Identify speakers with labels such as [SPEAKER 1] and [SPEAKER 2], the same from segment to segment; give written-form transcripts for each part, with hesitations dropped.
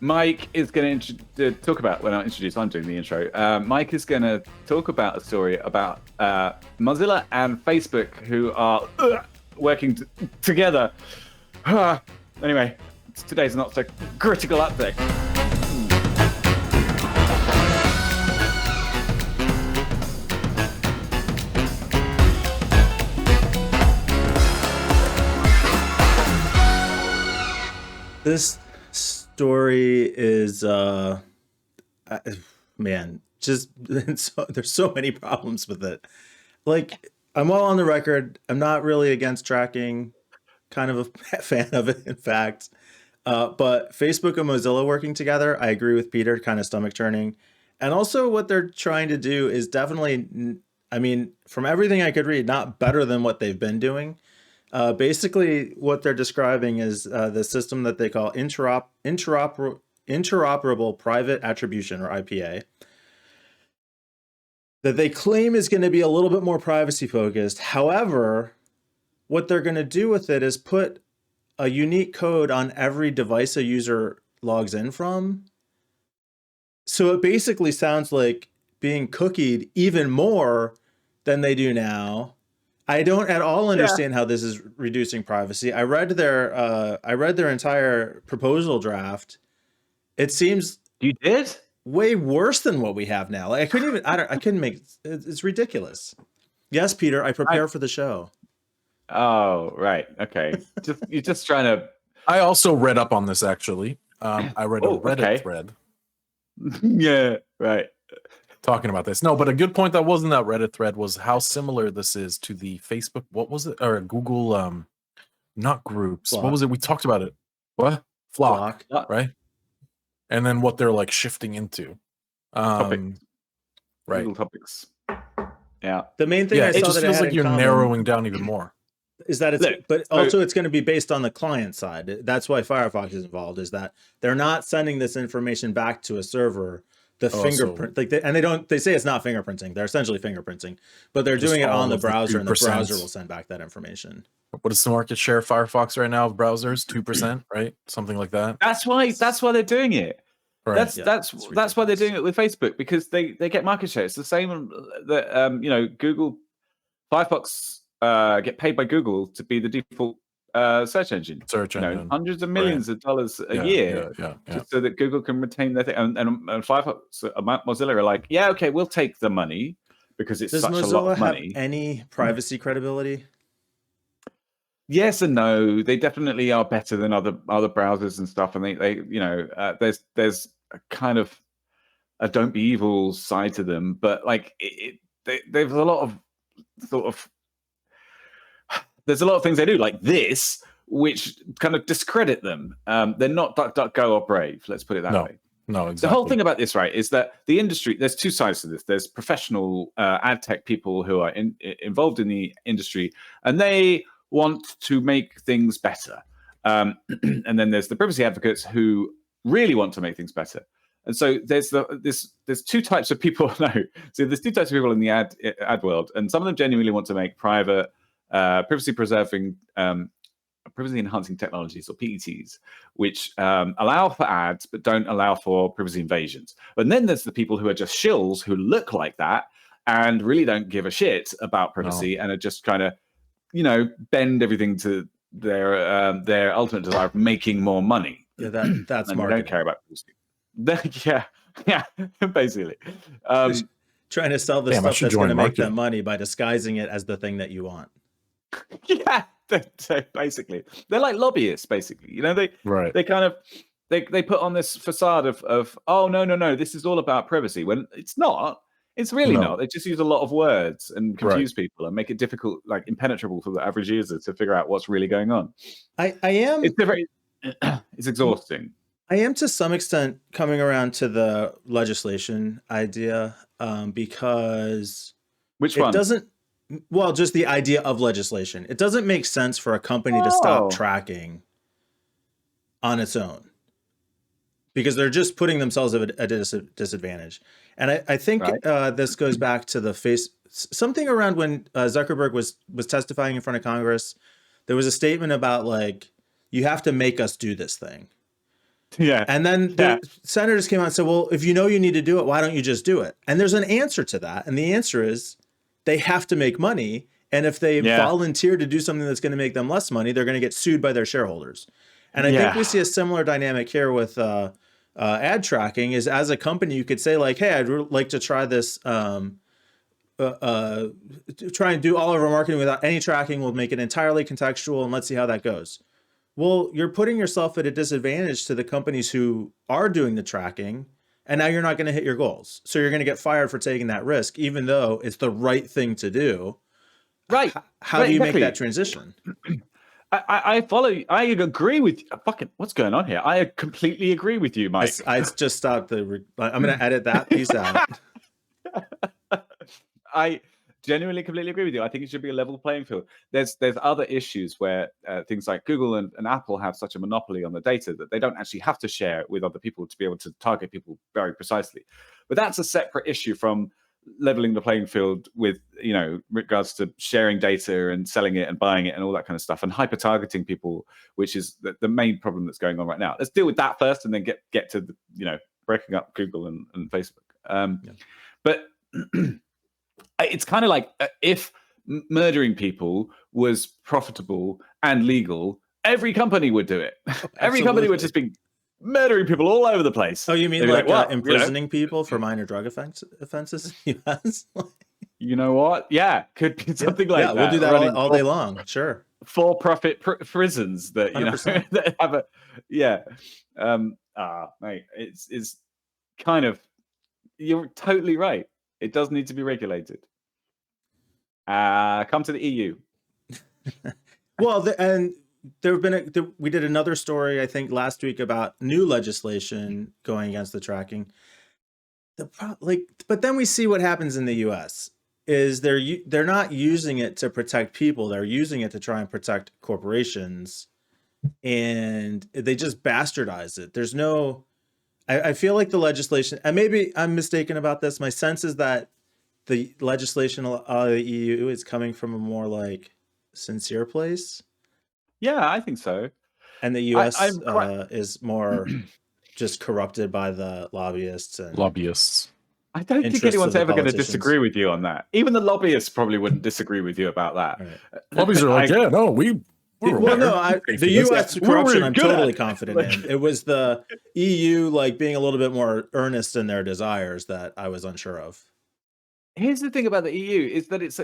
[SPEAKER 1] Mike is going to talk about, when I introduce, I'm doing the intro. Mike is going to talk about a story about Mozilla and Facebook who are working together. Anyway, today's not so critical update.
[SPEAKER 2] This story is, man, just there's so many problems with it. Like, I'm well on the record. I'm not really against tracking, kind of a fan of it, in fact. But Facebook and Mozilla working together, I agree with Peter, kind of stomach churning. And also what they're trying to do is definitely, I mean, from everything I could read, not better than what they've been doing. Basically, what they're describing is the system that they call interoperable private attribution, or IPA, that they claim is going to be a little bit more privacy focused. However, what they're going to do with it is put a unique code on every device a user logs in from. So it basically sounds like being cookied even more than they do now. I don't at all understand how this is reducing privacy. I read their entire proposal draft. It seems
[SPEAKER 1] You did?
[SPEAKER 2] way worse than what we have now. Like, I couldn't make it's ridiculous. Yes, Peter, I prepare for the show.
[SPEAKER 1] Oh, right. Okay. You're just trying to.
[SPEAKER 3] I also read up on this, actually. I read a Reddit thread.
[SPEAKER 1] Yeah, right.
[SPEAKER 3] Talking about this. No, but a good point that wasn't that Reddit thread was how similar this is to the Facebook. What was it? Or Google, not groups.
[SPEAKER 2] Flock.
[SPEAKER 3] What was it? We talked about it. What? Flock. Right? And then what they're like shifting into.
[SPEAKER 1] Topics.
[SPEAKER 3] Right.
[SPEAKER 1] Google topics. Yeah.
[SPEAKER 2] The main thing I
[SPEAKER 3] it
[SPEAKER 2] saw
[SPEAKER 3] just
[SPEAKER 2] that
[SPEAKER 3] feels
[SPEAKER 2] it had
[SPEAKER 3] like
[SPEAKER 2] in
[SPEAKER 3] you're
[SPEAKER 2] common
[SPEAKER 3] narrowing down even more.
[SPEAKER 2] is that it's,
[SPEAKER 1] Look,
[SPEAKER 2] but also it's going to be based on the client side. That's why Firefox is involved, is that they're not sending this information back to a server. The fingerprint, they say it's not fingerprinting. They're essentially fingerprinting, but they're doing it on the browser, and the browser will send back that information.
[SPEAKER 3] What is the market share of Firefox right now of browsers? 2%, right? Something like that.
[SPEAKER 1] That's why they're doing it.
[SPEAKER 3] Right.
[SPEAKER 1] That's why they're doing it with Facebook, because they get market share. It's the same that Google, Firefox get paid by Google to be the default search engine. Hundreds of millions of dollars a year, just so that Google can retain their thing. And Firefox, Mozilla are like, yeah, okay, we'll take the money because it's such a lot of money.
[SPEAKER 2] Have any privacy credibility?
[SPEAKER 1] Yes and no. They definitely are better than other browsers and stuff. And they there's a kind of a don't be evil side to them, but like there's a lot of there's a lot of things they do like this, which kind of discredit them. They're not DuckDuckGo or Brave. Let's put it that way.
[SPEAKER 3] No, exactly.
[SPEAKER 1] The whole thing about this, right, is that the industry, there's two sides to this. There's professional ad tech people who are involved in the industry, and they want to make things better. And then there's the privacy advocates who really want to make things better. And so there's two types of people. There's two types of people in the ad world, and some of them genuinely want to make private, privacy preserving, privacy enhancing technologies, or PETs, which allow for ads but don't allow for privacy invasions. But then there's the people who are just shills who look like that and really don't give a shit about privacy and are just kind of, bend everything to their ultimate desire of making more money.
[SPEAKER 2] Yeah, that's
[SPEAKER 1] and
[SPEAKER 2] marketing.
[SPEAKER 1] They don't care about privacy. yeah, basically.
[SPEAKER 2] Trying to sell the stuff that's going to make them money by disguising it as the thing that you want.
[SPEAKER 1] Yeah, basically, they're like lobbyists. Basically, they kind of they put on this facade of oh no, this is all about privacy, when it's not. It's really not. They just use a lot of words and confuse people and make it difficult, like impenetrable for the average user to figure out what's really going on. It's exhausting.
[SPEAKER 2] I am to some extent coming around to the legislation idea because
[SPEAKER 1] which one?
[SPEAKER 2] Just the idea of legislation. It doesn't make sense for a company to stop tracking on its own, because they're just putting themselves at a disadvantage. And I think this goes back to something around when Zuckerberg was testifying in front of Congress. There was a statement about like, you have to make us do this thing.
[SPEAKER 1] Yeah.
[SPEAKER 2] And then the senators came out and said, well, if you know you need to do it, why don't you just do it? And there's an answer to that. And the answer is they have to make money. And if they volunteer to do something that's going to make them less money, they're going to get sued by their shareholders. And I think we see a similar dynamic here with ad tracking. Is as a company, you could say like, hey, I'd like to try this, try and do all of our marketing without any tracking. We'll make it entirely contextual and let's see how that goes. Well, you're putting yourself at a disadvantage to the companies who are doing the tracking, and now you're not going to hit your goals. So you're going to get fired for taking that risk, even though it's the right thing to do.
[SPEAKER 1] Right.
[SPEAKER 2] How do you make that transition?
[SPEAKER 1] I follow. I agree with you. Fucking, what's going on here? I completely agree with you, Mike.
[SPEAKER 2] I just stopped I'm going to edit that piece out.
[SPEAKER 1] I genuinely completely agree with you. I think it should be a level playing field. There's other issues where things like Google and Apple have such a monopoly on the data that they don't actually have to share it with other people to be able to target people very precisely. But that's a separate issue from leveling the playing field with, regards to sharing data and selling it and buying it and all that kind of stuff, and hyper targeting people, which is the main problem that's going on right now. Let's deal with that first and then get to the, breaking up Google and Facebook. But it's kind of like if murdering people was profitable and legal, every company would do it. Every company would just be murdering people all over the place.
[SPEAKER 2] Oh, you mean like imprisoning people for minor drug offenses in the US?
[SPEAKER 1] You know what? Yeah, could be something like that.
[SPEAKER 2] Yeah, we'll do that all day long. Sure.
[SPEAKER 1] For-profit prisons that, that have mate, it's kind of, you're totally right. It does need to be regulated. Come to the EU.
[SPEAKER 2] Well, and there have been we did another story, I think, last week about new legislation going against the tracking. But then we see what happens in the U.S. is they're not using it to protect people; they're using it to try and protect corporations, and they just bastardize it. There's no. I feel like the legislation, and maybe I'm mistaken about this. My sense is that the legislation of the EU is coming from a more like sincere place.
[SPEAKER 1] Yeah, I think so.
[SPEAKER 2] And the US is more just corrupted by the lobbyists.
[SPEAKER 1] I don't think anyone's ever going to disagree with you on that. Even the lobbyists probably wouldn't disagree with you about that.
[SPEAKER 3] Right. Lobbyists are like,
[SPEAKER 2] the U.S. corruption I'm totally confident in. It was the EU being a little bit more earnest in their desires that I was unsure of.
[SPEAKER 1] Here's the thing about the EU is that it's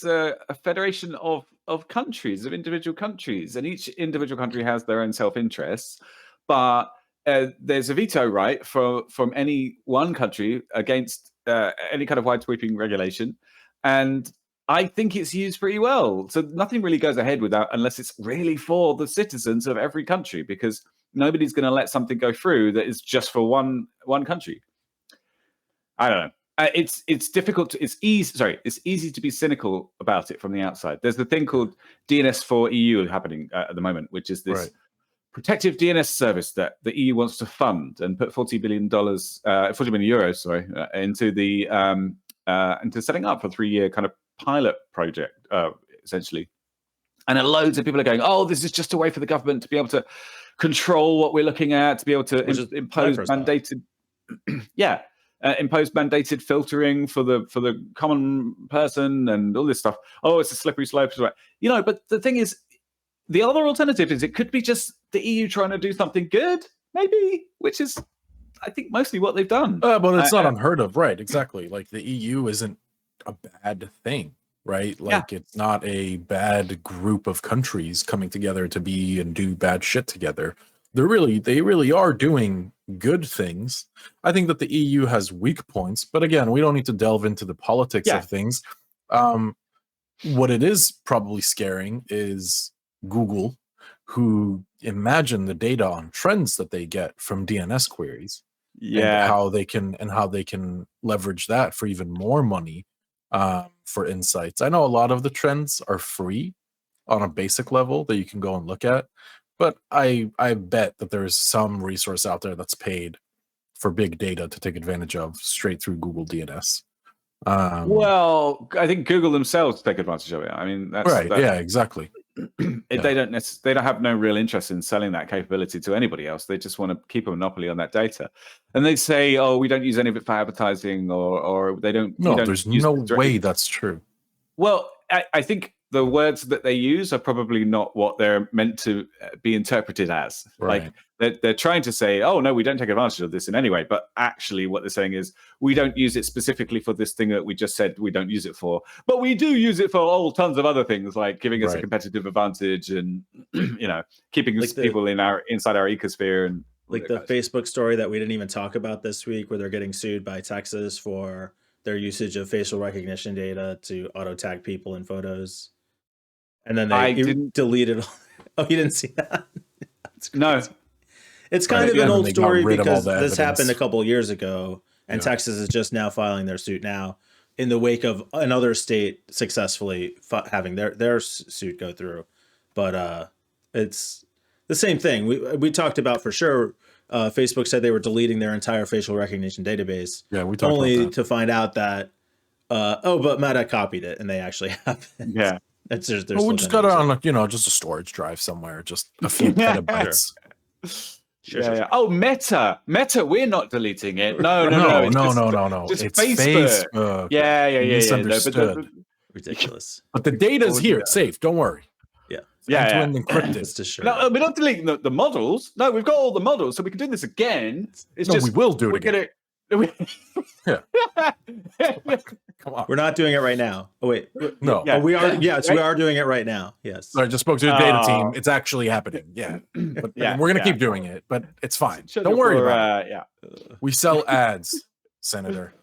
[SPEAKER 1] a federation of countries, of individual countries, and each individual country has their own self-interests. But there's a veto right from any one country against any kind of wide-sweeping regulation, and I think it's used pretty well. So nothing really goes ahead unless it's really for the citizens of every country, because nobody's going to let something go through that is just for one country. I don't know. It's difficult. It's easy to be cynical about it from the outside. There's the thing called DNS for EU happening at the moment, which is this protective DNS service that the EU wants to fund and put €40 billion into setting up for a 3-year kind of pilot project, essentially. And loads of people are going, oh, this is just a way for the government to be able to control what we're looking at, to be able to impose mandated, impose mandated filtering for the common person and all this stuff. Oh, it's a slippery slope, But the thing is, the other alternative is it could be just the EU trying to do something good, maybe, which is, I think, mostly what they've done.
[SPEAKER 3] But it's not unheard of, right? Exactly. Like the EU isn't a bad thing, right? Like it's not a bad group of countries coming together to be and do bad shit together. They really are doing good things. I think that the EU has weak points, but again, we don't need to delve into the politics of things. What it is probably scaring is Google, who imagine the data on trends that they get from DNS queries, and how they can leverage that for even more money for insights. I know a lot of the trends are free on a basic level that you can go and look at, but I bet that there's some resource out there that's paid for big data to take advantage of straight through Google DNS.
[SPEAKER 1] Well, I think Google themselves take advantage of it. I mean, that's
[SPEAKER 3] right. Yeah, exactly.
[SPEAKER 1] they don't have no real interest in selling that capability to anybody else. They just want to keep a monopoly on that data. And they say, oh, we don't use any of it for advertising, or they don't.
[SPEAKER 3] No,
[SPEAKER 1] don't
[SPEAKER 3] there's
[SPEAKER 1] use
[SPEAKER 3] no
[SPEAKER 1] it
[SPEAKER 3] way that's true.
[SPEAKER 1] Well, I think the words that they use are probably not what they're meant to be interpreted as.
[SPEAKER 3] Right.
[SPEAKER 1] Like they're trying to say, oh, no, we don't take advantage of this in any way. But actually what they're saying is we don't use it specifically for this thing that we just said we don't use it for. But we do use it for all tons of other things, like giving us a competitive advantage and, keeping people inside our ecosphere. And
[SPEAKER 2] like the Facebook story that we didn't even talk about this week, where they're getting sued by Texas for their usage of facial recognition data to auto tag people in photos. And then they deleted. Oh, you didn't see that?
[SPEAKER 1] No.
[SPEAKER 2] It's kind of an old story because this happened a couple of years ago, and Texas is just now filing their suit now in the wake of another state successfully having their suit go through. But it's the same thing. We talked about for sure. Facebook said they were deleting their entire facial recognition database.
[SPEAKER 3] Yeah, we talked
[SPEAKER 2] only
[SPEAKER 3] about that.
[SPEAKER 2] to find out that but Meta copied it, and they actually have it.
[SPEAKER 1] Yeah.
[SPEAKER 2] We
[SPEAKER 3] just got it on just a storage drive somewhere, just a few petabytes.
[SPEAKER 1] Sure. Oh, Meta, we're not deleting it. No.
[SPEAKER 3] It's Facebook.
[SPEAKER 1] Yeah.
[SPEAKER 3] Misunderstood.
[SPEAKER 2] Ridiculous.
[SPEAKER 3] But the data's here. It's safe. Don't worry.
[SPEAKER 2] Yeah.
[SPEAKER 3] End-to-end encrypted.
[SPEAKER 2] It's to sure.
[SPEAKER 1] No, we're not deleting the models. No, we've got all the models, so we can do this again.
[SPEAKER 3] We will do it again. Come on.
[SPEAKER 2] We're not doing it right now. Oh wait.
[SPEAKER 3] No.
[SPEAKER 2] Yeah. Oh, we are. Yes, we are doing it right now. Yes.
[SPEAKER 3] So I just spoke to the data team. It's actually happening. Yeah. But we're gonna keep doing it, but it's fine. Don't worry about it. We sell ads, Senator.